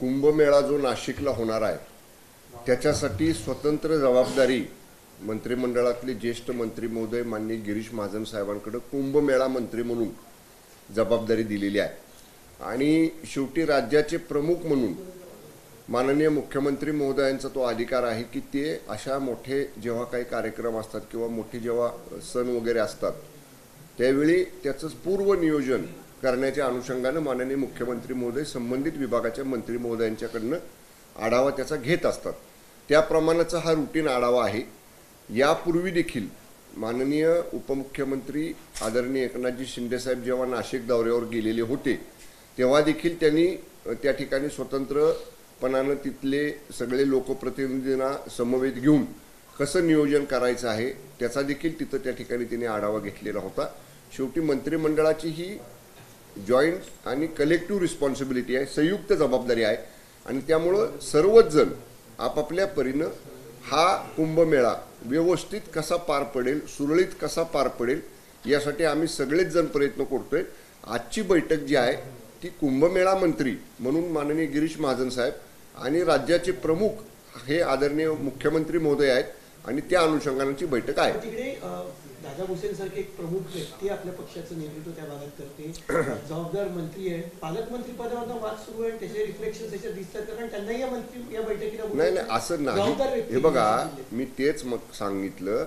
कुंभमेळा जो नाशिकला होणार आहे त्याच्यासाठी स्वतंत्र जबाबदारी मंत्रिमंडळातले ज्येष्ठ मंत्री महोदय माननीय गिरीश महाजन साहेबांकडे कुंभमेळा मंत्री म्हणून जबाबदारी दिलेली आहे। आणि शेवटी राज्याचे प्रमुख म्हणून माननीय मुख्यमंत्री महोदयांचा तो अधिकार आहे की ते अशा मोठे जेव्हा काही कार्यक्रम असतात किंवा मोठे जेव्हा सण वगैरे असतात त्यावेळी त्याचं पूर्व नियोजन करण्याच्या अनुषंगाने माननीय मुख्यमंत्री महोदय संबंधित विभागाच्या मंत्री महोदयांच्याकडनं आढावा त्याचा घेत असतात। त्याप्रमाणेचा हा रुटीन आढावा आहे। यापूर्वी देखील माननीय उपमुख्यमंत्री आदरणीय एकनाथजी शिंदे साहेब जेव्हा नाशिक दौऱ्यावर गेलेले होते तेव्हा देखील त्यांनी त्या ठिकाणी स्वतंत्रपणाने तिथले सगळे लोकप्रतिनिधींना समवेत घेऊन कसं नियोजन करायचं आहे त्याचा देखील तिथं त्या ठिकाणी त्यांनी आढावा घेतलेला होता। शेवटी मंत्रिमंडळाची ही जॉईंट आणि कलेक्टिव्ह रिस्पॉन्सिबिलिटी आहे, संयुक्त जबाबदारी आहे आणि त्यामुळं सर्वच जण आपापल्या परीनं हा कुंभमेळा व्यवस्थित कसा पार पडेल, सुरळीत कसा पार पडेल यासाठी आम्ही सगळेच जण प्रयत्न करतोय। आजची बैठक जी आहे ती कुंभमेळा मंत्री म्हणून माननीय गिरीश महाजन साहेब आणि राज्याचे प्रमुख हे आदरणीय मुख्यमंत्री महोदय आहेत आणि त्या अनुषंगानेची बैठक आहे। तिकडे दादा भुसेन सारखे एक प्रमुख व्यक्ती आपल्या पक्षाचं नेतृत्व त्या भागात करते, जबाबदार मंत्री आहे, पालकमंत्री पदावर वाद सुरू आहे, त्याचे रिफ्लेक्शन त्याच्यात दिसतात कारण त्यांनाही या बैठकीला नाही असं नाही। हे बघा मी तेच मग सांगितलं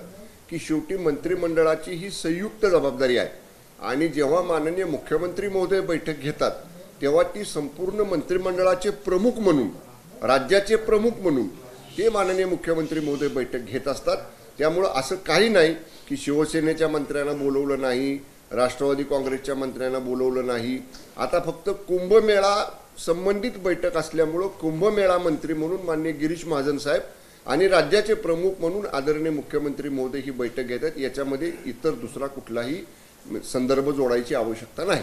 की शेवटी मंत्रिमंडळाची ही संयुक्त जबाबदारी आहे आणि जेव्हा माननीय मुख्यमंत्री महोदय बैठक घेतात तेव्हा ती संपूर्ण मंत्रिमंडळाचे प्रमुख म्हणून राज्याचे प्रमुख म्हणून ते माननीय मुख्यमंत्री महोदय बैठक घेत असतात। त्यामुळे असं काही नाही की शिवसेनेच्या मंत्र्यांना बोलवलं नाही, राष्ट्रवादी काँग्रेसच्या मंत्र्यांना बोलवलं नाही। आता फक्त कुंभमेळा संबंधित बैठक असल्यामुळं कुंभमेळा मंत्री म्हणून माननीय गिरीश महाजन साहेब आणि राज्याचे प्रमुख म्हणून आदरणीय मुख्यमंत्री महोदय ही बैठक घेतात। याच्यामध्ये इतर दुसरा कुठलाही संदर्भ जोडायची आवश्यकता नाही।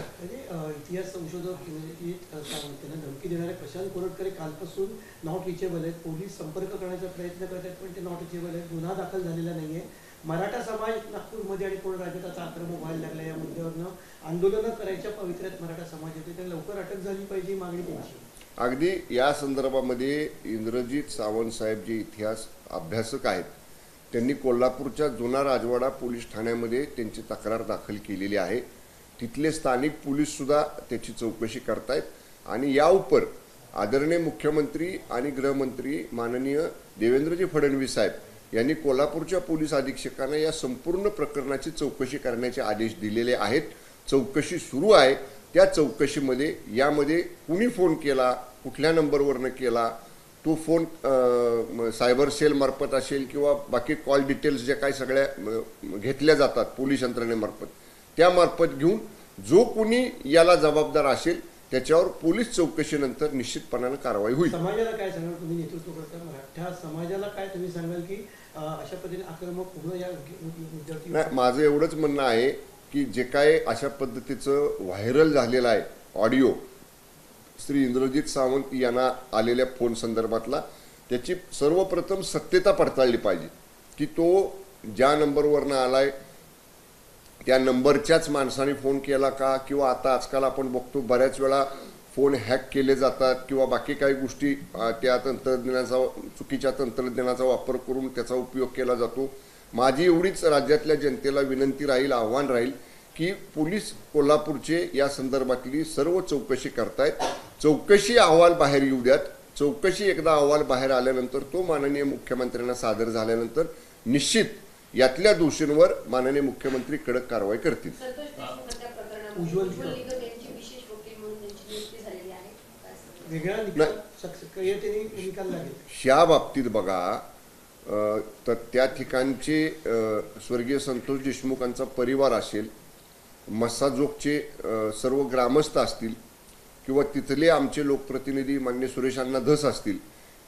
इतिहास संशोधक त्यांना धमकी देणारे प्रशांत कोरटकर कालपासून नॉट रिचेबल आहेत, पोलीस संपर्क करण्याचा प्रयत्न करतात पण ते नॉट रिचेबल आहेत, गुन्हा दाखल झालेला नाहीये। मराठा समाज नागपूरमध्ये आणि पूर्ण राज्यात आता आक्रमक व्हायला लागला, या मुद्द्यावरनं आंदोलनं करायच्या पवित्र्यात मराठा समाज येते, तर लवकर अटक झाली पाहिजे मागणी त्यांची। अगदी या संदर्भामध्ये इंद्रजीत सावंत साहेब जे इतिहास अभ्यासक आहेत त्यांनी कोल्हापूरच्या जुना राजवाडा पोलीस ठाण्यामध्ये त्यांची तक्रार दाखल केलेली आहे। तिथले स्थानिक पोलीस सुद्धा त्याची चौकशी करतायत आणि या उपर आदरणीय मुख्यमंत्री आणि गृहमंत्री माननीय देवेंद्रजी फडणवीस साहेब यांनी कोल्हापूरच्या पोलीस अधीक्षकांना या संपूर्ण प्रकरणाची चौकशी करण्याचे आदेश दिलेले आहेत। चौकशी सुरू आहे। त्या चौकशीमध्ये यामध्ये कुणी फोन केला, कुठल्या नंबरवरनं केला, तो फोन सायबर सेल मार्फत असेल किंवा बाकी कॉल डिटेल्स जे काही सगळ्या घेतल्या जातात पोलीस यंत्रणेमार्फत त्यामार्फत घेऊन जो कोणी याला जबाबदार असेल त्याच्यावर पोलीस चौकशीनंतर निश्चितपणाने कारवाई होईल। समाजाला काय सांगाल, तुम्ही नेतृत्व करता मराठा समाजाला काय तुम्ही सांगाल की अशा पद्धतीने आक्रमक होणं या नाही, माझं एवढंच म्हणणं आहे की जे काय अशा पद्धतीचं व्हायरल झालेलं आहे ऑडिओ श्री इंद्रजीत सावंत यांना आलेल्या फोन संदर्भातला त्याची सर्वप्रथम सत्यता पडताळली पाहिजे की तो ज्या नंबरवरनं आलाय त्या नंबरच्याच माणसाने फोन केला का, किंवा आता आजकाल आपण बघतो बऱ्याच वेळा फोन हॅक केले जातात किंवा बाकी काही गोष्टी त्या चुकीच्या तंत्रज्ञानाचा वापर करून त्याचा उपयोग केला जातो। माझी एवढीच राज्यातल्या जनतेला विनंती राहील, आव्हान राहील की पोलीस कोल्हापूरचे या संदर्भातली सर्व चौकशी करतायत। चौकशी अहवाल बाहेर येऊ द्यात। चौकशी एकदा अहवाल बाहेर आल्यानंतर तो माननीय मुख्यमंत्र्यांना सादर झाल्यानंतर निश्चित यातल्या दोषींवर माननीय मुख्यमंत्री कडक कारवाई करतील। ह्या बाबतीत बघा तर त्या ठिकाणचे स्वर्गीय संतोष देशमुखांचा परिवार असेल, मस्साजोगचे सर्व ग्रामस्थ असतील किंवा तिथले आमचे लोकप्रतिनिधी माननीय सुरेश अण्णा धस असतील,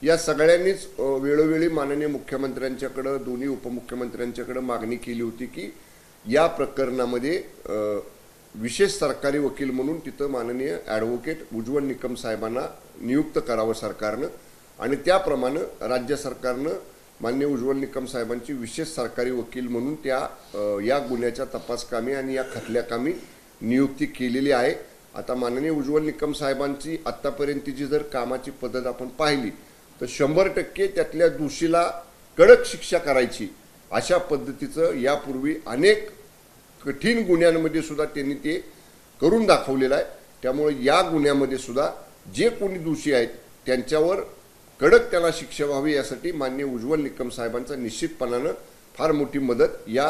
या सगळ्यांनीच वेळोवेळी माननीय मुख्यमंत्र्यांच्याकडे दोन्ही उपमुख्यमंत्र्यांच्याकडे मागणी केली होती की या प्रकरणामध्ये विशेष सरकारी वकील म्हणून तिथं माननीय ॲडव्होकेट उज्ज्वल निकम साहेबांना नियुक्त करावं सरकारनं आणि त्याप्रमाणे राज्य सरकारनं माननीय उज्ज्वल निकम साहेबांची विशेष सरकारी वकील म्हणून त्या या गुन्ह्याच्या तपासकामी आणि या खटल्याकामी नियुक्ती केलेली आहे। आता माननीय उज्ज्वल निकम साहेबांची आत्तापर्यंतची जर कामाची पद्धत आपण पाहिली तर 100% त्यातल्या दोषीला कडक शिक्षा करायची अशा पद्धतीचं यापूर्वी अनेक कठीण गुन्ह्यांमध्ये सुद्धा त्यांनी ते करून दाखवलेलं आहे। त्यामुळे या गुन्ह्यामध्ये सुद्धा जे कोणी दोषी आहेत त्यांच्यावर कडक त्यांना शिक्षा व्हावी यासाठी माननीय उज्ज्वल निकम साहेबांचा निश्चितपणानं फार मोठी मदत या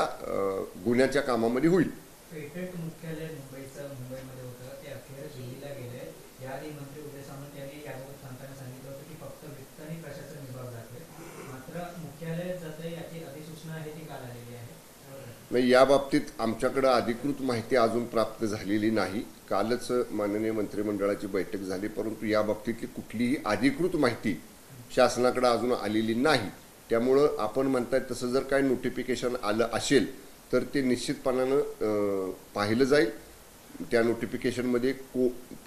गुन्ह्याच्या कामामध्ये होईल। पेटेंट मुख्यालय मुंबईमध्ये होतं ते अखेर दिल्लीला गेले। याआधी मंत्री उदय सामंत यांनी याबाबत सांगताना सांगितलं होतं की फक्त वित्त आणि प्रशासन विभाग जाते, मात्र मुख्यालय जाते याची अधिसूचना आहे ती काल आलेली आहे। नाही, या बाबतीत आमच्याकडे अधिकृत माहिती अजून प्राप्त झालेली नाही। कालच माननीय मंत्रिमंडळाची बैठक झाली, परंतु या बाबतीतली कुठलीही अधिकृत माहिती शासनाकडे अजून आलेली नाही। त्यामुळं आपण म्हणताय तसं जर काय नोटिफिकेशन आलं असेल तर ते निश्चितपणानं पाहिलं जाईल। त्या नोटिफिकेशनमध्ये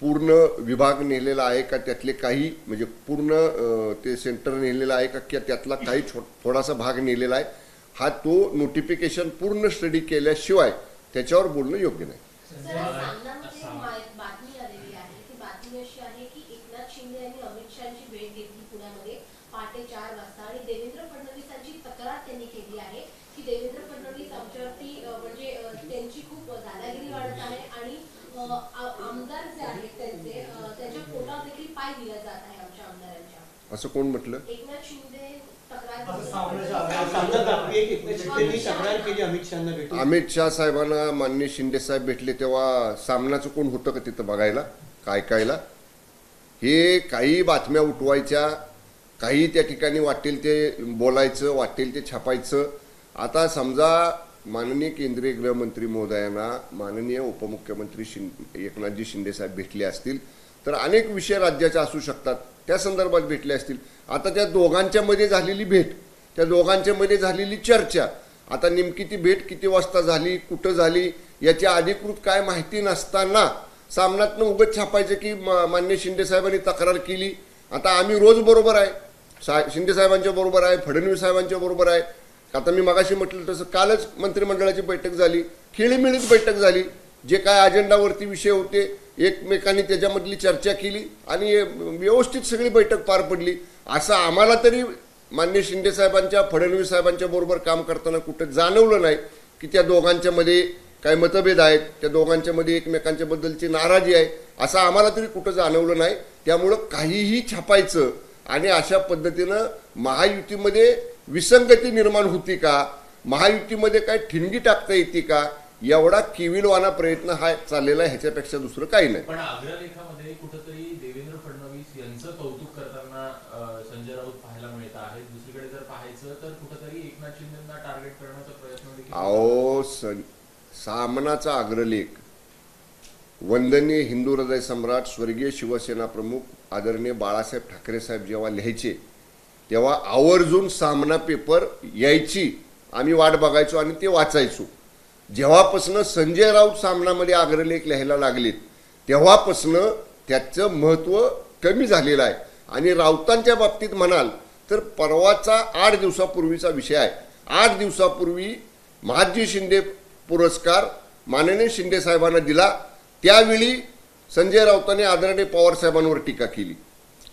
पूर्ण विभाग नेलेला आहे का, त्यातले काही म्हणजे पूर्ण ते सेंटर नेलेलं आहे का, की त्यातला काही थोडासा भाग नेलेला आहे, हा तो नोटिफिकेशन पूर्ण स्टडी केल्याशिवाय त्याच्यावर बोलणं योग्य नाही। बातमी आलेली आहे ती बातमी अशी आहे की एकनाथ शिंदे यांनी अमित शहाची भेट घेतली पुण्यामध्ये पहाटे 4 वाजता आणि देवेंद्र फडणवीसांची तक्रार त्यांनी केली आहे की देवेंद्र फडणवीस आमच्यावरती म्हणजे त्यांची खूप दादागिरी वाढत आहे आणि आमदार जे आहेत त्यांच्या पोटावर देखील पाय दिला जात आहे आमच्या आमदारांच्या। असं कोण म्हटलं? एकनाथ शिंदे अमित शाह साहेबांना माननीय शिंदे साहेब भेटले तेव्हा सामनाचं कोण होतं का तिथं बघायला काय कायला? हे काही बातम्या उठवायच्या, काही त्या ठिकाणी वाटेल ते बोलायचं, वाटेल ते छापायचं। आता समजा माननीय केंद्रीय गृहमंत्री महोदयांना माननीय उपमुख्यमंत्री एकनाथजी शिंदे साहेब भेटले असतील तर अनेक विषय राज्याचे असू शकतात, त्या संदर्भात भेटले असतील। आता त्या दोघांच्या मध्ये झालेली भेट, त्या दोघांच्या मध्ये झालेली चर्चा, आता नेमकी ती भेट किती वाजता झाली, कुठं झाली याची अधिकृत काय माहिती नसताना सामनातनं उगाच छापायचं की माननीय शिंदे साहेबांनी तक्रार केली। आता आम्ही रोज बरोबर आहे, शिंदे साहेबांच्या बरोबर आहे, फडणवीस साहेबांच्या बरोबर आहे। आता मी मगाशी म्हटलं तसं कालच मंत्रिमंडळाची बैठक झाली, खेळीमेळीत बैठक झाली, जे काय अजेंडावरती विषय होते एकमेकांनी त्याच्यामधली चर्चा केली आणि व्यवस्थित सगळी बैठक पार पडली। असं आम्हाला तरी माननीय शिंदे साहेबांच्या फडणवीस साहेबांच्या बरोबर काम करताना कुठं जाणवलं नाही की त्या दोघांच्या मध्ये काय मतभेद आहेत, त्या दोघांच्या मध्ये एकमेकांच्या बद्दलची नाराजी आहे, असं आम्हाला तरी कुठं जाणवलं नाही। त्यामुळं काहीही छापायचं आणि अशा पद्धतीनं महायुतीमध्ये विसंगती निर्माण होती का, महायुतीमध्ये काय ठिणगी टाकता येते का, एवढा किविलवाना प्रयत्न हा चाललेला आहे, ह्याच्यापेक्षा दुसरं काही नाही। पण अग्रलेखामध्ये कुठेतरी देवेंद्र फडणवीस यांचं कौतुक करताना संजय राऊत पाहायला मिळत आहे। दुसरीकडे जर पाहायचं तर कुठेतरी एकनाथ शिंदेंना टार्गेट करण्याचा प्रयत्न देखील अहो सामनाचा अग्रलेख वंदनीय हिंदू हृदय सम्राट स्वर्गीय शिवसेना प्रमुख आदरणीय बाळासाहेब ठाकरे साहेब जेव्हा लिहायचे तेव्हा आवर्जून सामना पेपर यायची, आम्ही वाट बघायचो आणि ते वाचायचो। जेव्हापासनं संजय राऊत सामनामध्ये अग्रलेख लिहायला लागलेत तेव्हापासनं त्याचं महत्त्व कमी झालेलं आहे। आणि राऊतांच्या बाबतीत म्हणाल तर परवाचा 8 दिवसापूर्वीचा विषय आहे। 8 दिवसापूर्वी महादजी शिंदे पुरस्कार माननीय शिंदे साहेबांना दिला, त्यावेळी संजय राऊतांनी आदरणीय पवार साहेबांवर टीका केली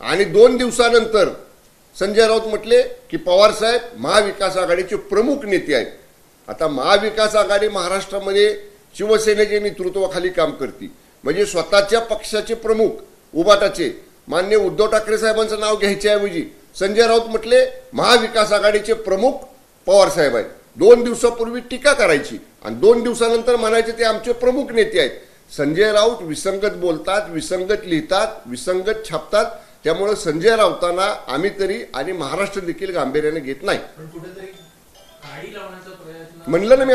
आणि 2 दिवसानंतर संजय राऊत म्हटले की पवार साहेब महाविकास आघाडीचे प्रमुख नेते आहेत। आता महाविकास आघाडी महाराष्ट्रामध्ये शिवसेनेच्या नेतृत्वाखाली काम करते, म्हणजे स्वतःच्या पक्षाचे प्रमुख उबाटाचे माननीय उद्धव ठाकरे साहेबांचं नाव घ्यायच्याऐवजी संजय राऊत म्हटले महाविकास आघाडीचे प्रमुख पवार साहेब आहेत। 2 दिवसापूर्वी टीका करायची आणि 2 दिवसानंतर म्हणायचे ते आमचे प्रमुख नेते आहेत। संजय राऊत विसंगत बोलतात, विसंगत लिहितात, विसंगत छापतात। त्यामुळे संजय राऊतांना आम्ही तरी आणि महाराष्ट्र देखील गांभीर्याने घेत नाही। पण कुठेतरी काडी लावण्याचा प्रयत्न म्हणलं ना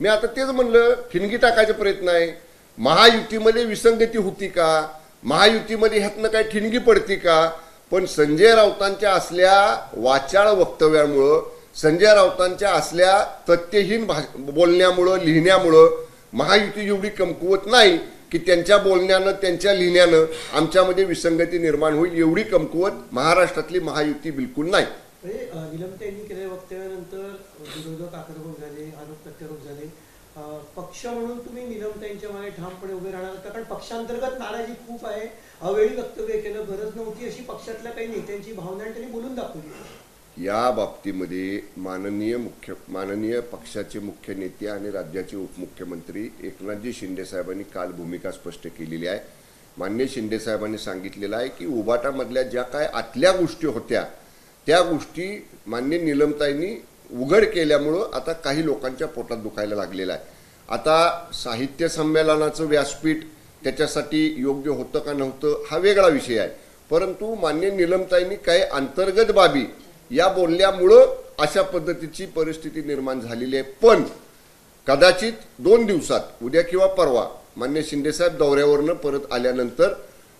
मी आता तेच म्हणलं, ठिणगी टाकायचा प्रयत्न आहे। महायुतीमध्ये विसंगती होती का, महायुतीमध्ये ह्यातनं काय ठिणगी पडती का? पण संजय राऊतांच्या असल्या वाचाळ वक्तव्यामुळं, संजय राऊतांच्या असल्या तथ्यहीन बोलण्यामुळं, लिहिण्यामुळं महायुती एवढी कमकुवत नाही की त्यांच्या बोलण्यानं त्यांच्या लिहिण्यानं आमच्यामध्ये विसंगती निर्माण होईल, एवढी कमकुवत महाराष्ट्रातली महायुती बिलकुल नाही। निलंबते यांनी केलेल्या वक्तव्यानंतर विरोधक आक्रमक झाले, आरोप प्रत्यारोप झाले। पक्ष म्हणून तुम्ही निलमताईंच्या मागे ठामपणे उभे राहणार का? कारण पक्षांतर्गत नाराजी खूप आहे, अवेळी वक्तव्य केलं, गरज नव्हती अशी पक्षातल्या काही नेत्यांची भावना आणि त्यांनी बोलून दाखवली. या बाबतीमध्ये माननीय पक्षाचे मुख्य नेते आणि राज्याचे उपमुख्यमंत्री एकनाथजी शिंदे साहेबांनी काल भूमिका स्पष्ट केलेली आहे. माननीय शिंदे साहेबांनी सांगितलेलं आहे की उबाटामधल्या ज्या काय आतल्या गोष्टी होत्या त्या गोष्टी माननीय निलमताईंनी उघड केल्यामुळं आता काही लोकांच्या पोटात दुखायला लागलेलं आहे. आता साहित्य संमेलनाचं व्यासपीठ त्याच्यासाठी योग्य होतं का नव्हतं हा वेगळा विषय आहे, परंतु माननीय निलमताईंनी काही अंतर्गत बाबी या बोलल्यामुळं अशा पद्धतीची परिस्थिती निर्माण झालेली आहे. पण कदाचित 2 दिवसात उद्या किंवा परवा माननीय शिंदेसाहेब दौऱ्यावरनं परत आल्यानंतर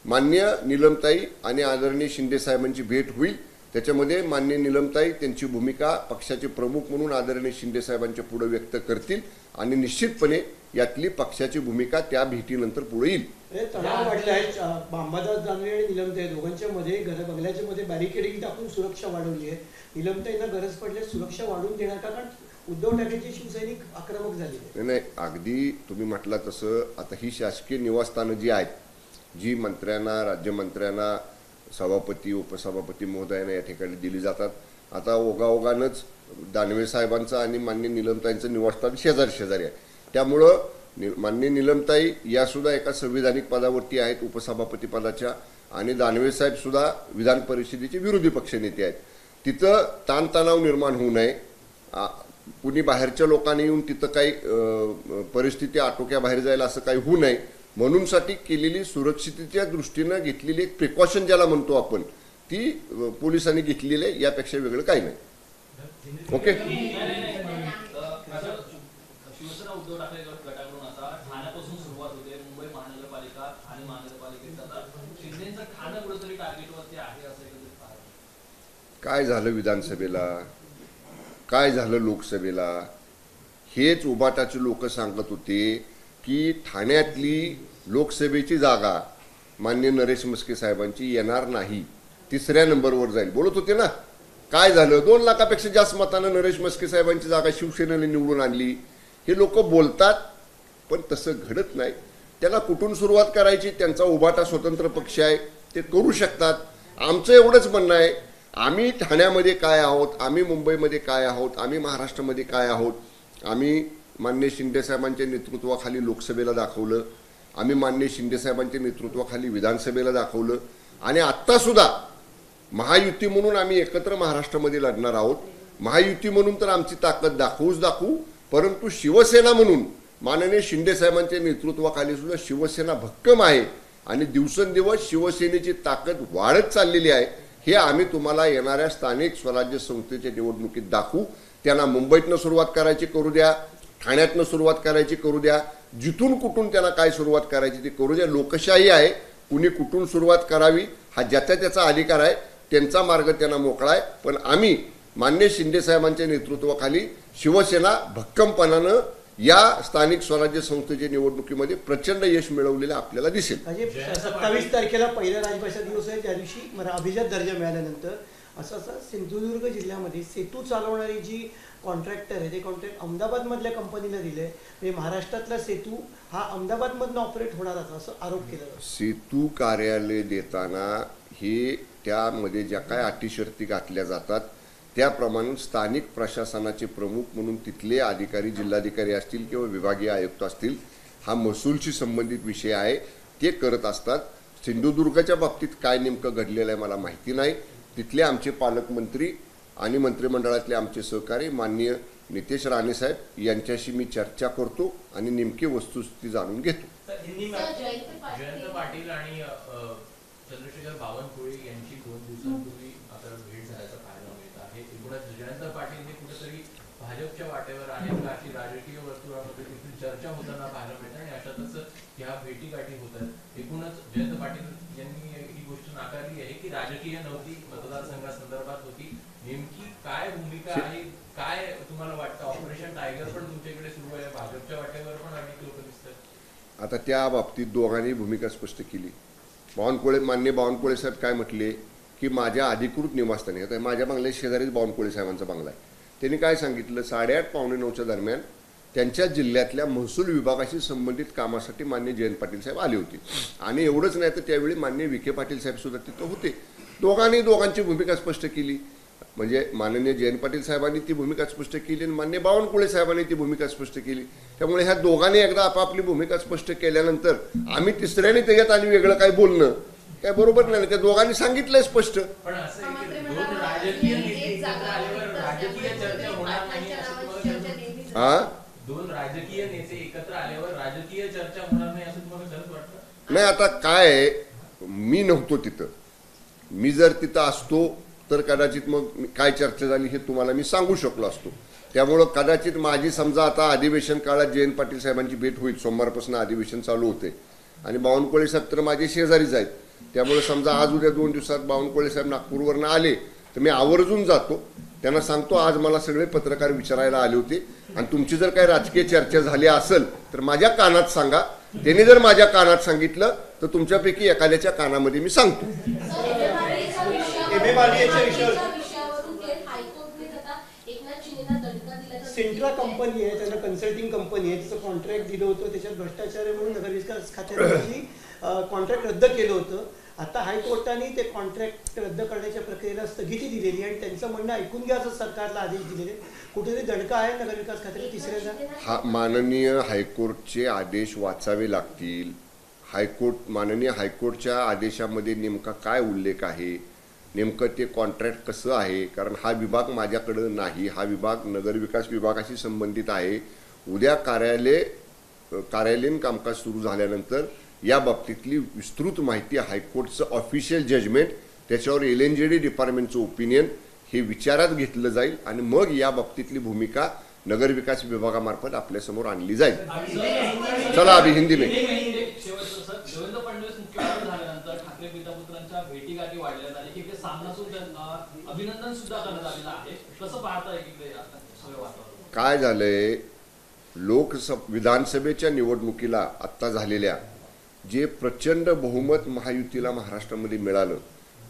माननीय निलमताई आणि आदरणीय शिंदे साहेबांची भेट होईल. त्याच्यामध्ये माननीय निलमताई त्यांची भूमिका पक्षाचे प्रमुख म्हणून आदरणीय शिंदे साहेबांच्या पुढे व्यक्त करतील आणि निश्चितपणे यातली पक्षाची भूमिका त्या भेटीनंतर पुढे येईल. तणाव वाढलाय. अंबादास दानवे आणि निलमताई दोघांच्या मध्ये बंगल्याच्या मध्ये बॅरिकेडिंग टाकून सुरक्षा वाढवली आहे. निलमताईंना गरज पडल्यास सुरक्षा वाढवून देणार का? कारण उद्धव ठाकरेंचे शिवसैनिक आक्रमक झाले. नाही, अगदी तुम्ही म्हटला तसं आता ही शासकीय निवासस्थानं जी आहेत, जी मंत्र्यांना, राज्यमंत्र्यांना, सभापती, उपसभापती महोदयांना या ठिकाणी दिली जातात. आता ओघाओघानंच दानवे साहेबांचं आणि माननीय निलमताईंचं निवासस्थान शेजारी आहे. त्यामुळं माननीय निलमताई या सुद्धा एका संविधानिक पदावरती आहेत उपसभापती पदाच्या, आणि दानवे साहेब सुद्धा विधान परिषदेचे विरोधी पक्षनेते आहेत. तिथं ताणतणाव निर्माण होऊ नये, कुणी बाहेरच्या लोकांनी येऊन तिथं काही परिस्थिती आटोक्याबाहेर जायला असं काही होऊ नये म्हणूनसाठी केलेली सुरक्षिततेच्या दृष्टीनं घेतलेली एक प्रिकॉशन ज्याला म्हणतो आपण, ती पोलिसांनी घेतलेली आहे. यापेक्षा वेगळं काही नाही. ओके. शिवसेना उद्धव ठाकरे गटाकडून आता ठाण्यापासून सुरुवात होते. मुंबई महानगरपालिका आणि महानगरपालिकेत आता शिंदेचं ठाणं कुठेतरी टार्गेटवरती आहे असं एकंदरीत पाहतो. काय झालं विधानसभेला, काय झालं लोकसभेला, हेच उबाटाचे लोक सांगत होते की ठाण्यातली लोकसभेची जागा माननीय नरेश म्हस्के साहेबांची येणार नाही, 3ऱ्या नंबरवर जाईल बोलत होते ना. काय झालं? 2 लाखापेक्षा जास्त मतानं नरेश म्हस्के साहेबांची जागा शिवसेनेने निवडून आणली. हे लोक बोलतात पण तसं घडत नाही. त्याला कुठून सुरुवात करायची? त्यांचा उबाटा स्वतंत्र पक्ष आहे, ते करू शकतात. आमचं एवढंच म्हणणं आहे, आम्ही ठाण्यामध्ये काय आहोत, आम्ही मुंबईमध्ये काय आहोत, आम्ही महाराष्ट्रामध्ये काय आहोत, आम्ही माननीय शिंदेसाहेबांच्या नेतृत्वाखाली लोकसभेला दाखवलं, आम्ही माननीय शिंदेसाहेबांच्या नेतृत्वाखाली विधानसभेला दाखवलं, आणि आत्तासुद्धा महायुती म्हणून आम्ही एकत्र महाराष्ट्रामध्ये लढणार आहोत. महायुती म्हणून तर आमची ताकद दाखवू, परंतु शिवसेना म्हणून माननीय शिंदेसाहेबांच्या नेतृत्वाखाली सुद्धा शिवसेना भक्कम आहे आणि दिवसेंदिवस शिवसेनेची ताकद वाढत चाललेली आहे. हे आम्ही तुम्हाला येणाऱ्या स्थानिक स्वराज्य संस्थेच्या निवडणुकीत दाखवू. त्यांना मुंबईतनं सुरुवात करायची करू द्या, ठाण्यातनं सुरुवात करायची करू द्या, जिथून कुठून त्यांना काय सुरुवात करायची ती करू द्या. लोकशाही आहे, कुणी कुठून सुरुवात करावी हा ज्याचा त्याचा अधिकार आहे, त्यांचा मार्ग त्यांना मोकळा आहे. पण आम्ही माननीय शिंदे साहेबांच्या नेतृत्वाखाली शिवसेना भक्कमपणानं या स्थानिक स्वराज्य संस्थेच्या निवडणुकीमध्ये प्रचंड यश मिळवलेलं आपल्याला दिसेल. 27 तारखेला पहिला राजभाषा दिवस आहे, त्या दिवशी मला अभिजात दर्जा मिळाल्यानंतर असं सिंधुदुर्ग जिल्ह्यामध्ये सेतू चालवणारी जी कॉन्ट्रॅक्टर आहे ते कॉन्ट्रॅक्ट अहमदाबादमधल्या कंपनीला दिले. म्हणजे महाराष्ट्रातला सेतू हा अहमदाबादमधनं ऑपरेट होणार असं आरोप केला. सेतू कार्यालय देताना हे त्यामध्ये ज्या काय अटी शर्ती घातल्या जातात त्याप्रमाणे स्थानिक प्रशासनाचे प्रमुख म्हणून तिथले अधिकारी, जिल्हाधिकारी असतील किंवा विभागीय आयुक्त असतील, हा महसूलशी संबंधित विषय आहे, ते करत असतात. सिंधुदुर्गच्या बाबतीत काय नेमकं घडलेलं आहे मला माहिती नाही. तिथले आमचे पालकमंत्री आणि मंत्रिमंडळातले आमचे सहकारी माननीय नितेश राणे साहेब यांच्याशी मी चर्चा करतो आणि नेमकी वस्तुस्थिती जाणून घेतो. जयंत पाटील आणि चंद्रशेखर बावनकुळे यांची 2 दिवसांपूर्वी आता भेट झाल्याचं पाहायला मिळत आहे. एकूणच जयंत पाटील हे कुठेतरी भाजपच्या वाटेवर आहेत का अशी राजकीय वर्तुळामध्ये तिथून चर्चा होताना पाहायला मिळते आणि अशातच ह्या भेटीगाठी होतात. एकूणच जयंत पाटील यांनी ही गोष्ट नाकारली आहे की राजकीय नव्हती, मतदारसंघासंदर्भात होती. नेमकी काय भूमिका आहे, काय तुम्हाला वाटतं? ऑपरेशन टायगर पण तुमच्याकडे सुरू आहे, भाजपच्या वाटेवर पण अनेक लोक दिसतात. आता त्या बाबतीत दोघांनी भूमिका स्पष्ट केली. माननीय बावनकुळे साहेब काय म्हटले की माझ्या अधिकृत निवासस्थानी, आता माझ्या बंगल्या शेजारीच बावनकुळे साहेबांचा बंगला आहे, त्यांनी काय सांगितलं 8:30 पावणे 9च्या दरम्यान त्यांच्या जिल्ह्यातल्या महसूल विभागाशी संबंधित कामासाठी मान्य जयंत पाटील साहेब आले होते. आणि एवढंच नाही तर त्यावेळी मान्य विखे पाटील साहेब सुद्धा तिथं होते. दोघांची भूमिका स्पष्ट केली. म्हणजे माननीय जयंत पाटील साहेबांनी ती भूमिका स्पष्ट केली आणि मान्य बावनकुळे साहेबांनी ती भूमिका स्पष्ट केली. त्यामुळे ह्या दोघांनी एकदा आपापली भूमिका स्पष्ट केल्यानंतर आम्ही तिसऱ्याने त्याच्यात आणि वेगळं काय बोलणं काय बरोबर नाही. त्या दोघांनी सांगितलंय स्पष्ट. पण असं आहे की दोन राजकीय नेते एकत्र आल्यावर राजकीय चर्चा होणार नाही असं तुम्हाला हा दोन राजकीय नेते एकत्र आल्यावर राजकीय चर्चा होणार नाही असं तुम्हाला खरंच वाटतं? नाही, आता काय, मी नव्हतो तिथं. मी जर तिथं असतो तर कदाचित मग काय चर्चा झाली हे तुम्हाला मी सांगू शकलो असतो. त्यामुळं कदाचित माझी समजा आता अधिवेशन काळात जयंत पाटील साहेबांची भेट होईल. सोमवारपासून अधिवेशन चालू होते आणि बावनकुळे साहेब तर माझे शेजारीच आहेत. त्यामुळे समजा आज उद्या 2 दिवसात बावनकुळे साहेब नागपूरवरनं आले तर मी आवर्जून जातो. त्यांना सांगतो आज मला सगळे पत्रकार विचारायला आले होते आणि तुमची जर काही राजकीय चर्चा झाली असेल तर माझ्या कानात सांगा. त्यांनी जर माझ्या कानात सांगितलं तर तुमच्यापैकी एखाद्याच्या कानामध्ये मी सांगतो. सेंट्रा कंपनी आहे, त्यांना कन्सल्टिंग कंपनी आहे, तिचं कॉन्ट्रॅक्ट दिलं होतं, त्याच्यात भ्रष्टाचार आहे म्हणून नगरविकास खात्याने कॉन्ट्रॅक्ट रद्द केलं होतं. आता हायकोर्टाने ते कॉन्ट्रॅक्ट रद्द करण्याच्या प्रक्रियेला स्थगिती दिलेली आणि त्यांचं म्हणणं ऐकून घ्या असं सरकारला आदेश दिलेले. कुठेतरी दणका आहे नगरविकास खात्याने तिसऱ्याचा. माननीय हायकोर्टचे आदेश वाचावे लागतील. माननीय हायकोर्टच्या आदेशामध्ये नेमका काय उल्लेख आहे, नेमकं ते कॉन्ट्रॅक्ट कसं आहे, कारण हा विभाग माझ्याकडं नाही. हा विभाग नगरविकास विभागाशी संबंधित आहे. उद्या कार्यालयीन कामकाज सुरू झाल्यानंतर या बाबतीतली विस्तृत माहिती, हायकोर्टचं ऑफिशियल जजमेंट, त्याच्यावर LNJD डिपार्टमेंटचं ओपिनियन हे विचारात घेतलं जाईल आणि मग या बाबतीतली भूमिका नगरविकास विभागामार्फत आपल्यासमोर आणली जाईल. चला अभी हिंदी में. देवेंद्र फडणवीस मुख्यमंत्री झाल्यानंतर ठाकरे पितापुत्रांच्या भेटीगाठी वाढल्यात आणि इकडे सामनासून त्यांना अभिनंदन सुद्धा करण्यात आलेलं आहे. कसं पाहता इकडे सगळं वातावरण? काय झालंय, विधानसभेच्या निवडणुकीला आत्ता झालेल्या जे प्रचंड बहुमत महायुतीला महाराष्ट्रामध्ये मिळालं,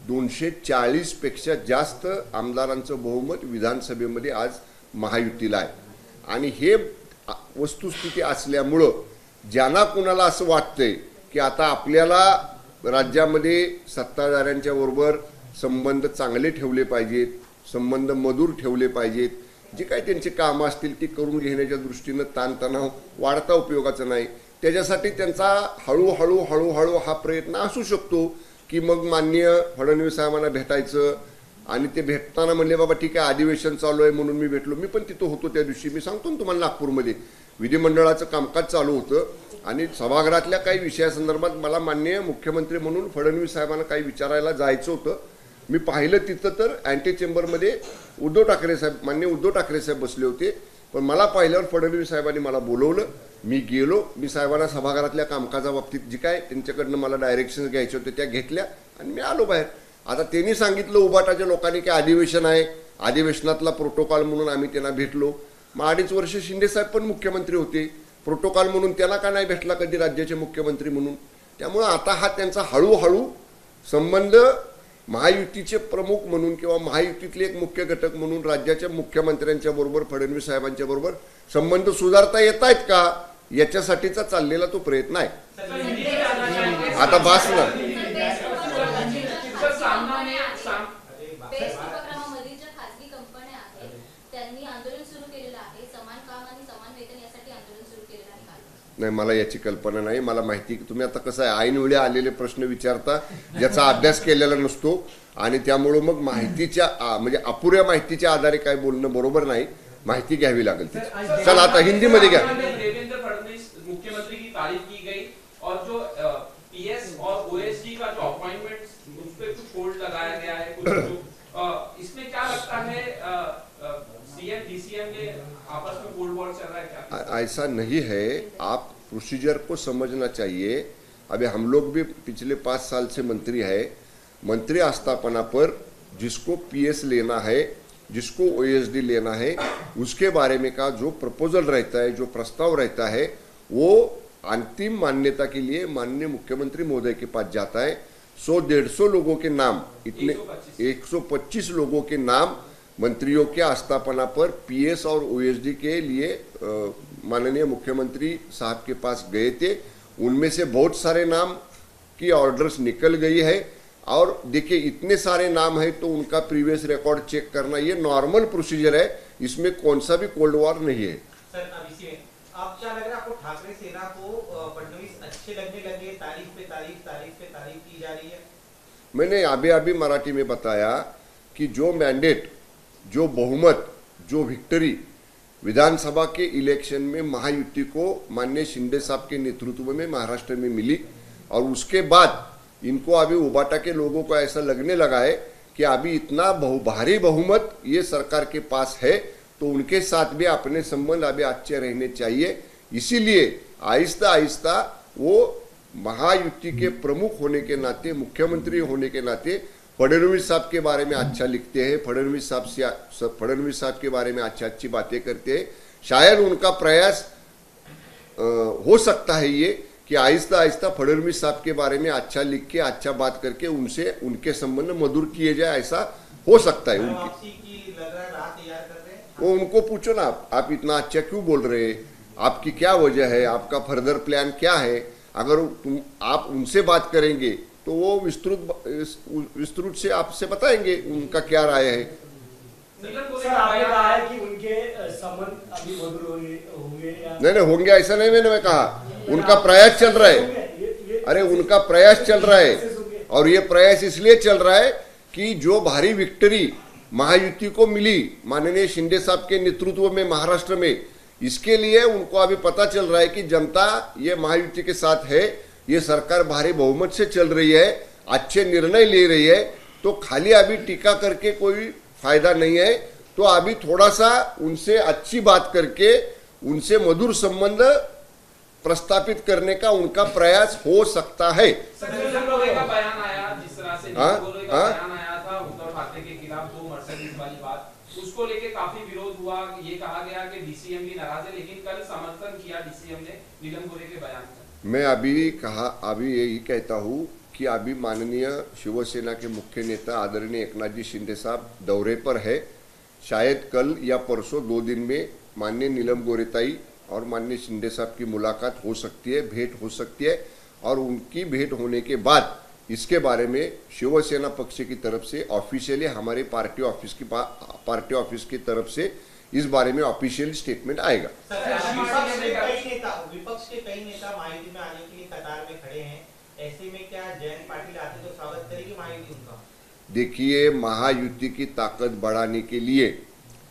240 पेक्षा जास्त आमदारांचं बहुमत विधानसभेमध्ये आज महायुतीला आहे. आणि हे वस्तुस्थिती असल्यामुळं ज्यांना कुणाला असं वाटतंय की आता आपल्याला राज्यामध्ये सत्ताधाऱ्यांच्या बरोबर संबंध चांगले ठेवले पाहिजेत, संबंध मधुर ठेवले पाहिजेत, जे काही त्यांची कामं असतील ती करून घेण्याच्या दृष्टीनं ताणतणाव वाढता उपयोगाचा नाही. त्याच्यासाठी त्यांचा हळूहळू हा प्रयत्न असू शकतो की मग माननीय फडणवीस साहेबांना भेटायचं. आणि ते भेटताना म्हणले बाबा ठीक आहे अधिवेशन चालू आहे म्हणून मी भेटलो. मी पण तिथं होतो त्या दिवशी. मी सांगतो ना तुम्हाला, नागपूरमध्ये विधिमंडळाचं कामकाज चालू होतं आणि सभागृहातल्या काही विषयासंदर्भात मला माननीय मुख्यमंत्री म्हणून फडणवीस साहेबांना काही विचारायला जायचं होतं. मी पाहिलं तिथं तर अँटी चेंबरमध्ये माननीय उद्धव ठाकरे साहेब बसले होते. पण मला पाहिल्यावर फडणवीस साहेबांनी मला बोलवलं. मी गेलो. मी साहेबांना सभागृहातल्या कामकाजाबाबतीत जी काय त्यांच्याकडनं मला डायरेक्शन्स घ्यायचे होते त्या घेतल्या आणि मी आलो बाहेर. आता त्यांनी सांगितलं उबाटाच्या लोकांनी की अधिवेशन आहे, अधिवेशनातला प्रोटोकॉल म्हणून आम्ही त्यांना भेटलो. मग 2.5 वर्ष शिंदे साहेब पण मुख्यमंत्री होते. प्रोटोकॉल म्हणून त्यांना का नाही भेटला कधी राज्याचे मुख्यमंत्री म्हणून? त्यामुळं आता हा त्यांचा हळूहळू संबंध महायुतीचे प्रमुख म्हणून किंवा महायुतीतले एक मुख्य घटक म्हणून राज्याच्या मुख्यमंत्र्यांच्या बरोबर फडणवीस साहेबांच्या बरोबर संबंध सुधारता येत आहेत का याच्यासाठीचा चाललेला तो प्रयत्न आहे. आता बास ना. नाही, मला याची कल्पना नाही. मला माहिती तुम्ही आता कसं आहे ऐनवेळी आलेले प्रश्न विचारता ज्याचा अभ्यास केलेला नसतो आणि त्यामुळं मग माहितीच्या म्हणजे अपुऱ्या माहितीच्या आधारे काय बोलणं बरोबर नाही. माहिती घ्यावी लागेल. चला आता हिंदीमध्ये घ्या. देवेंद्र फडणवीस मुख्यमंत्री की तारीफ की गई और जो PS और OSD का जो अपॉइंटमेंट उस पे कुछ होल्ड लगाया गया है, कुछ इसमें क्या लगता है CM DCM के आपस में कोल्ड वॉर चल रहा है क्या? ऐसा नहीं है. आप प्रोसीजर को समझना चाहिए. अभी हम लोग भी पिछले 5 साल से मंत्री है. मंत्री आस्थापना पर जिसको PS लेना है, जिसको OSD लेना है, उसके बारे में का जो प्रपोजल रहता है, जो प्रस्ताव रहता है, वो अंतिम मान्यता के लिए माननीय मुख्यमंत्री महोदय के पास जाता है. 100-150 लोगों के नाम, इतने 125 लोगों के नाम मंत्रियों के आस्थापना पर पीएस और ओएसडी के लिए माननीय मुख्यमंत्री साहब के पास गए थे। उनमें से बहुत सारे नाम की ऑर्डर्स निकल गई है और देखिए इतने सारे नाम है तो उनका प्रीवियस रिकॉर्ड चेक करना ये नॉर्मल प्रोसीजर है, इसमें कौन सा भी कोल्ड वॉर नहीं है। सर अब इसी में आप क्या लग रहा है आपको ठाकरे सेना को फडणवीस अच्छे लगने लगे, तारीफ पे तारीफ की जा रही है? मैंने अभी मराठी में बताया कि जो मैंडेट, जो बहुमत, जो विक्ट्री विधानसभा के इलेक्शन में महायुति को माननीय शिंदे साहब के नेतृत्व में महाराष्ट्र में मिली और उसके बाद इनको अभी उबाटा के लोगों को ऐसा लगने लगा है कि अभी इतना भारी बहुमत ये सरकार के पास है तो उनके साथ भी अपने संबंध अभी अच्छे रहने चाहिए। इसीलिए आहिस्ता आहिस्ता वो महायुति के प्रमुख होने के नाते, मुख्यमंत्री होने के नाते फडणवीस साहब के बारे में अच्छा लिखते हैं, फडणवीस साहब के बारे में अच्छी बातें करते हैं। शायद उनका प्रयास हो सकता है ये कि आहिस्ता आहिस्ता फडणवीस साहब के बारे में अच्छा लिख के अच्छा बात करके उनसे उनके संबंध मधुर किए जाए, ऐसा हो सकता है। वो उनको पूछो ना, आप इतना अच्छा क्यों बोल रहे हैं, आपकी क्या वजह है, आपका फर्दर प्लान क्या है। अगर आप उनसे बात करेंगे तो वो विस्तृत से आपसे बताएंगे उनका क्या राय है। सर आपने कहा है कि उनके संबंध अभी मधुर होंगे या नहीं होंगे ऐसा नहीं मैंने कहा, उनका प्रयास चल रहा है। अरे उनका प्रयास चल रहा है और ये प्रयास इसलिए चल रहा है कि जो भारी विक्ट्री महायुति को मिली माननीय शिंदे साहब के नेतृत्व में महाराष्ट्र में, इसके लिए उनको अभी पता चल रहा है कि जनता ये महायुति के साथ है, ये सरकार भारी बहुमत से चल रही है, अच्छे निर्णय ले रही है, तो खाली अभी टीका करके कोई फायदा नहीं है। तो अभी थोड़ा सा उनसे अच्छी बात करके उनसे मधुर संबंध प्रस्तापित करने का उनका प्रयास हो सकता है। का बयान आया जिस तरह से बयान आया था उद्धव ठाकरे के खिलाफ, जो मर्सिडीज वाली बात, उसको लेके काफी विरोध हुआ। ये कहा गया कि डीसीएम भी नाराज है, लेकिन कल समर्थन किया डीसीएम ने नीलम गोरे के बयान का। मैं अभी यही कहता हूँ कि अभी माननीय शिवसेना के मुख्य नेता आदरणीय एकनाथ जी शिंदे साहब दौरे पर है। शायद कल या परसों 2 दिन में माननीय नीलम गोरेताई और माननीय शिंदे साहब की मुलाकात हो सकती है, भेंट हो सकती है और उनकी भेंट होने के बाद इसके बारे में शिवसेना पक्ष की तरफ से ऑफिशियली हमारे पार्टी ऑफिस की तरफ से इस बारे में ऑफिशियल स्टेटमेंट आएगा। विपक्ष के कई नेता महायुति में आने के लिए कतार में खड़े हैं, ऐसे में क्या जयंत पाटिल आते तो स्वागत करेगी महायुति उनका? देखिए, महायुति की ताकत बढ़ाने के लिए,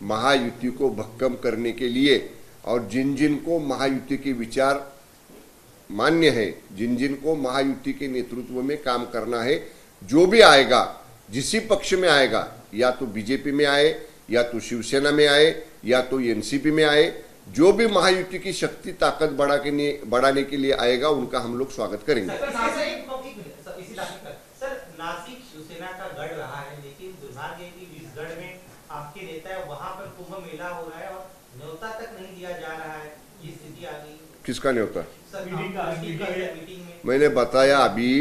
महायुति को भक्कम करने के लिए और जिन जिन को महायुति के विचार मान्य है, जिन जिन को महायुति के नेतृत्व में काम करना है, जो भी आएगा, जिस पक्ष में आएगा, या तो बीजेपी में आए, या तो शिवसेना में आए, या तो एनसीपी में आए, जो भी महायुति की शक्ति ताकत बढ़ाने के लिए आएगा उनका हम लोग स्वागत करेंगे। सर नासिक शिवसेना का गढ़ रहा है, लेकिन दुर्भाग्य है कि इस गढ़ में आपके नेता है, वहां पर कुंभ मेला हो रहा है और न्योता तक नहीं दिया जा रहा है, ये स्थिति आ गई। किसका न्योता? मीटिंग में मैंने बताया अभी,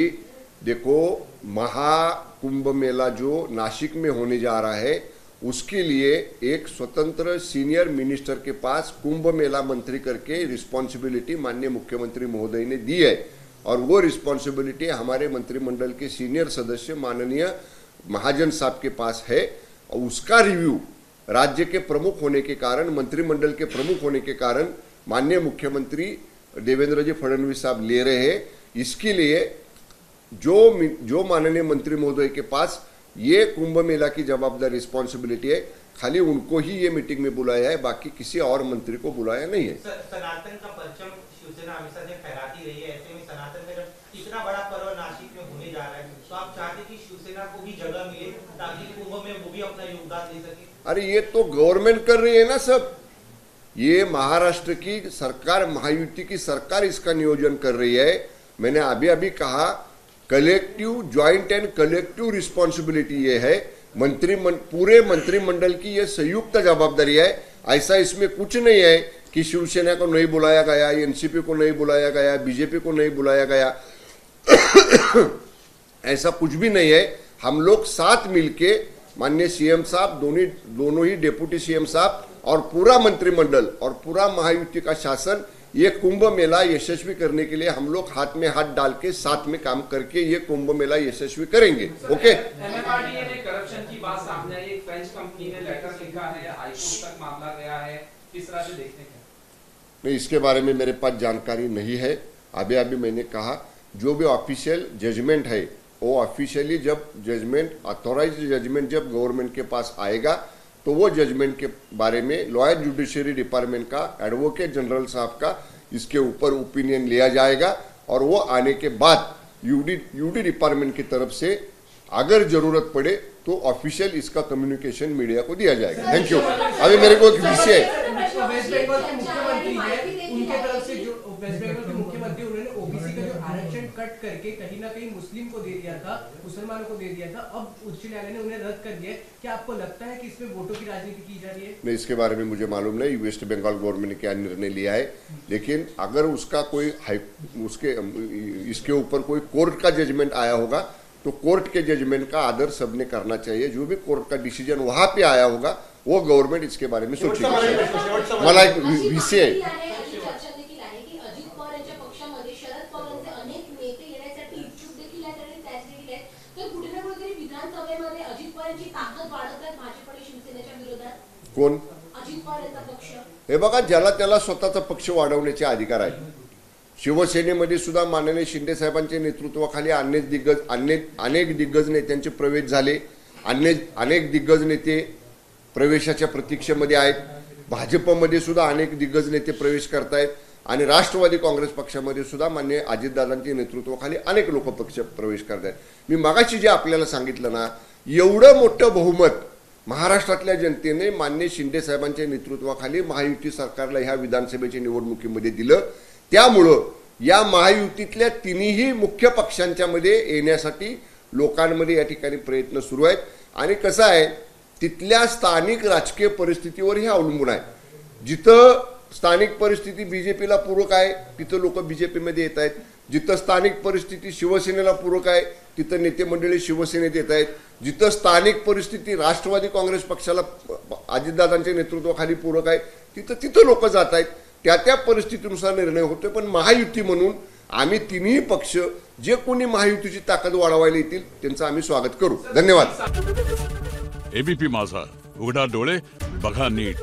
देखो महाकुंभ मेला जो नासिक में होने जा रहा है उसके लिए एक स्वतंत्र सीनियर मिनिस्टर के पास कुंभ मेला मंत्री करके रिस्पॉन्सिबिलिटी माननीय मुख्यमंत्री महोदय ने दी है और वो रिस्पॉन्सिबिलिटी हमारे मंत्रिमंडल के सीनियर सदस्य माननीय महाजन साहब के पास है और उसका रिव्यू राज्य के प्रमुख होने के कारण, मंत्रिमंडल के प्रमुख होने के कारण माननीय मुख्यमंत्री देवेंद्र जी फडणवीस साहब ले रहे हैं। इसके लिए जो माननीय मंत्री महोदय के पास ये कुंभ मेला की जवाबदारी रिस्पॉन्सिबिलिटी है, खाली उनको ही ये मीटिंग में बुलाया है, बाकी किसी और मंत्री को बुलाया नहीं है। सनातन का परचम शिवसेना हमेशा से फहराती रही है, ऐसे में सनातन का जब इतना बड़ा पर्व नासिक में होने जा रहा है तो आप चाहते कि शिवसेना को भी जगह मिले ताकि कुंभ में वो भी अपना योगदान दे सके? अरे ये तो गवर्नमेंट कर रही है ना सब, ये महाराष्ट्र की सरकार, महायुति की सरकार इसका नियोजन कर रही है। मैंने अभी कहा collective, joint end collective responsibility ये है, पूरे मंत्रिमंडल की ये संयुक्त जवाबदारी है। ऐसा इसमें कुछ नहीं है कि शिवसेना को नहीं बुलाया गया, एनसीपी को नहीं बुलाया गया, बीजेपी को नहीं बुलाया गया ऐसा कुछ भी नहीं है। हम लोग साथ मिलके माननीय सीएम साहब, दोनों ही डिप्टी सीएम साहब और पूरा मंत्रिमंडल और पूरा महायुति का शासन ये कुंभ मेला यशस्वी करने के लिए हम लोग हाथ में हाथ डाल के साथ में काम करके ये कुंभ मेला यशस्वी करेंगे। ओके। MMRDA में करप्शन की बात सामने आई, एक फ्रेंच कंपनी ने लेटर लिखा है, हाईकोर्ट तक मामला गया है, किस तरह से देखते हैं? नहीं, इसके बारे में मेरे पास जानकारी नहीं है। अभी मैंने कहा जो भी ऑफिशियल जजमेंट है वो ऑफिशियली जब जजमेंट अथॉराइज्ड जजमेंट जब गवर्नमेंट के पास आएगा तो वो जजमेंट के बारे में लॉयर जुडिशरी डिपार्टमेंट का एडवोकेट जनरल साहब का इसके ऊपर ओपिनियन लिया जाएगा और वो आने के बाद यूडी डिपार्टमेंट की तरफ से अगर जरूरत पड़े तो ऑफिशियल इसका कम्युनिकेशन मीडिया को दिया जाएगा। Thank you. अभी मेरे को एक विषय वेस्ट बंगाल के मुख्यमंत्री है, उनके तरफ से जो वेस्ट बंगाल के मुख्यमंत्री उन्होंने ओबीसी का जो आरक्षण कट करके कहीं ना कहीं मुस्लिम को दे दिया था, मुसलमानों को दे दिया था, अब उच्च न्यायालय ने उन्हें रद्द कर दिया। क्या आपको लगता है कि इसमें वोटों की राजनीति की जा रही है? नहीं, इसके बारे में मुझे मालूम नहीं वेस्ट बंगाल गवर्नमेंट ने क्या निर्णय लिया है, लेकिन अगर उसका कोई इसके ऊपर कोई कोर्ट का जजमेंट आया होगा तो कोर्ट के जजमेंट का आदर सबने करना चाहिए। जो भी कोर्ट का डिसीजन वहां पे आया होगा वो गवर्नमेंट इसके बारे में सोचेगी। मला एक विषय अजित पवार यांच्या पक्षामध्ये शरद पवारांचे अनेक नेते येण्यासाठी इच्छुक देखील आहेत आणि त्याच देखील आहेत, तर कुठे ना कुठेतरी विधानसभेमध्ये अजित पवारांची ताकद वाढत आहे भाजप आणि शिवसेनेच्या विरोधात। कोण? अजित पवार यांचा पक्ष। हे बघा, ज्याला त्याला स्वतःचा पक्ष वाढवण्याचे अधिकार आहे। शिवसेनेमध्ये सुद्धा माननीय शिंदे साहेबांच्या नेतृत्वाखाली अनेक दिग्गज नेत्यांचे प्रवेश झाले, अनेक दिग्गज नेते प्रवेशाच्या प्रतीक्षेमध्ये आहेत। भाजपमध्ये सुद्धा अनेक दिग्गज नेते प्रवेश करतायत आणि राष्ट्रवादी काँग्रेस पक्षामध्ये सुद्धा माननीय अजितदादांच्या नेतृत्वाखाली अनेक लोक पक्ष प्रवेश करतायत। मी मागाशी जे आपल्याला सांगितलं ना, एवढं मोठं बहुमत महाराष्ट्रातल्या जनतेने माननीय शिंदे साहेबांच्या नेतृत्वाखाली महायुती सरकारला ह्या विधानसभेच्या निवडणुकीमध्ये दिलं। त्यामुळं या महायुतीतल्या तिन्ही मुख्य पक्षांच्या मध्ये येण्यासाठी लोकांमध्ये या ठिकाणी प्रयत्न सुरू आहेत आणि कसं आहे तिथल्या स्थानिक राजकीय परिस्थितीवर हे अवलंबून आहे। जिथं स्थानिक परिस्थिती बीजेपीला पूरक आहे तिथं लोक बीजेपीमध्ये येत आहेत, जिथं स्थानिक परिस्थिती शिवसेनेला पूरक आहे तिथं नेते मंडळी शिवसेनेत येत आहेत, जिथं स्थानिक परिस्थिती राष्ट्रवादी काँग्रेस पक्षाला अजितदादांच्या नेतृत्वाखाली पूरक आहे तिथं लोक जात आहेत। त्या परिस्थितीनुसार निर्णय होतोय। पण महायुती म्हणून आम्ही तिन्ही पक्ष जे कोणी महायुतीची ताकद वाढवायला येतील त्यांचं आम्ही स्वागत करू। धन्यवाद। एबीपी माझा, उघडा डोळे बघा नीट।